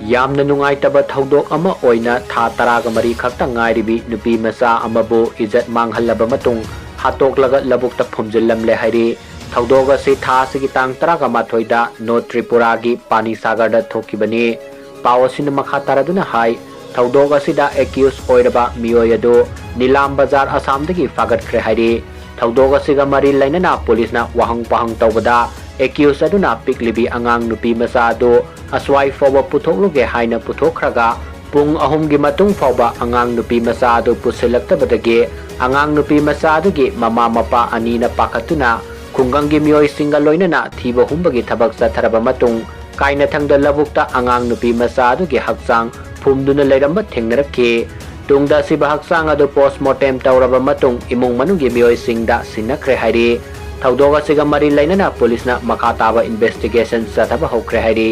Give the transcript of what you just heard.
ꯌꯥꯝꯅ ꯅꯨꯡꯉꯥꯏꯇꯕ ꯊꯧꯗꯣꯛ ꯑꯃ ꯑꯣꯏꯅ ꯊꯥ 13 ꯈꯛꯇ ꯉꯥꯏꯔꯤꯕꯤ ꯅꯨꯄꯤ ꯃꯆꯥ ꯑꯃꯕꯨ ꯏꯖꯠ ꯃꯥꯡꯍꯜꯂꯕ ꯃꯇꯨꯡ ꯍꯥꯠꯇꯣꯛꯂꯒ ꯂꯧꯕꯨꯛꯇ ꯐꯨꯝꯖꯤꯜꯂꯝꯂꯦ ꯍꯥꯏꯔꯤ ꯊꯧꯗꯣꯛ ꯑꯁꯤ ꯊꯥ ꯑꯁꯤꯒꯤ ꯇꯥꯡ 11ꯗ ꯅꯣꯔꯊ ꯇ꯭ꯔꯤꯄꯨꯔꯥꯒꯤ ꯄꯥꯅꯤ ꯁꯥꯒꯔꯗ ꯊꯣꯛꯈꯤꯕꯅꯤ ꯄꯥꯎ ꯑꯁꯤꯅ ꯃꯈꯥ ꯇꯥꯔꯗꯨꯅ ꯍꯥꯏ ꯊꯧꯗꯣꯛ ꯑꯁꯤꯗ ꯑꯦꯀ꯭ꯌꯨꯁ ꯑꯣꯏꯔꯕ ꯃꯤꯑꯣꯏ ꯑꯗꯨ ꯅꯤꯂꯥꯝ ꯕꯖꯥꯔ ꯑꯁꯥꯝꯗꯒꯤ ꯐꯥꯒꯠꯈ꯭ꯔꯦ ꯍꯥꯏꯔꯤ ꯊꯧꯗꯣꯛ ꯑꯁꯤꯒ ꯃꯔꯤ ꯂꯩꯅꯅ ꯄꯨꯂꯤꯁꯅ ꯋꯥꯍꯪ ꯄꯥꯍꯪ ꯇꯧꯕꯗ ꯑꯦꯀ꯭ꯌꯨꯁ ꯑꯗꯨꯅ ꯄꯤꯛꯂꯤꯕꯤ ꯑꯉꯥꯡ ꯅꯨꯄꯤ ꯃꯆꯥ ꯑꯗꯨ ꯑꯁ꯭ꯋꯥꯏ ꯐꯥꯎꯕ ꯄꯨꯊꯣꯛꯂꯨꯒꯦ ꯍꯥꯏꯅ ꯄꯨꯊꯣꯛꯈ꯭ꯔꯒ ꯄꯨꯡ 3ꯒꯤ ꯃꯇꯨꯡ ꯐꯥꯎꯕ ꯑꯉꯥꯡ ꯅꯨꯄꯤ ꯃꯆꯥ ꯑꯗꯨ ꯄꯨꯁꯤꯜꯂꯛꯇꯕꯗꯒꯤ ꯑꯉꯥꯡ ꯅꯨꯄꯤ ꯃꯆꯥ ꯑꯗꯨꯒꯤ ꯃꯃꯥ ꯃꯄꯥ ꯑꯅꯤꯅ ꯄꯥꯈꯠꯇꯨꯅ ꯈꯨꯡꯒꯪꯒꯤ ꯃꯤꯑꯣꯏꯁꯤꯡꯒ ꯂꯣꯏꯅꯅ ꯊꯤꯕ ꯍꯨꯝꯕꯒꯤ ꯊꯕꯛ ꯆꯠꯊꯔꯕ ꯃꯇꯨꯡ ꯀꯥꯏꯅꯊꯪꯗ ꯂꯧꯕꯨꯛꯇ ꯑꯉꯥꯡ ꯅꯨꯄꯤ ꯃꯆꯥ ꯑꯗꯨꯒꯤ ꯍꯛꯆꯥꯡ ꯐꯨꯝꯗꯨꯅ ꯂꯩꯔꯝꯕ ꯊꯦꯡꯅꯔꯛꯈꯤ ꯇꯨꯡꯗ ꯑꯁꯤꯕ ꯍꯛꯆꯥꯡ ꯑꯗꯨ ꯄꯣꯁꯠꯃꯣꯔꯇꯦꯝ ꯇꯧꯔꯕ ꯃꯇꯨꯡ ꯏꯃꯨꯡ ꯃꯅꯨꯡꯒꯤ ꯃꯤꯑꯣꯏꯁꯤꯡꯗ ꯁꯤꯟꯅꯈ꯭ꯔꯦ ꯍꯥꯏꯔꯤ ꯊꯧꯗꯣꯛ ꯑꯁꯤꯒ ꯃꯔꯤ ꯂꯩꯅꯅ ꯄꯨꯂꯤꯁꯅ ꯃꯈꯥ ꯇꯥꯕ ꯏꯟꯚꯦꯁꯇꯤꯒꯦꯁꯟ ꯆꯠꯊꯕ ꯍꯧꯈ꯭ꯔꯦ ꯍꯥꯏꯔꯤ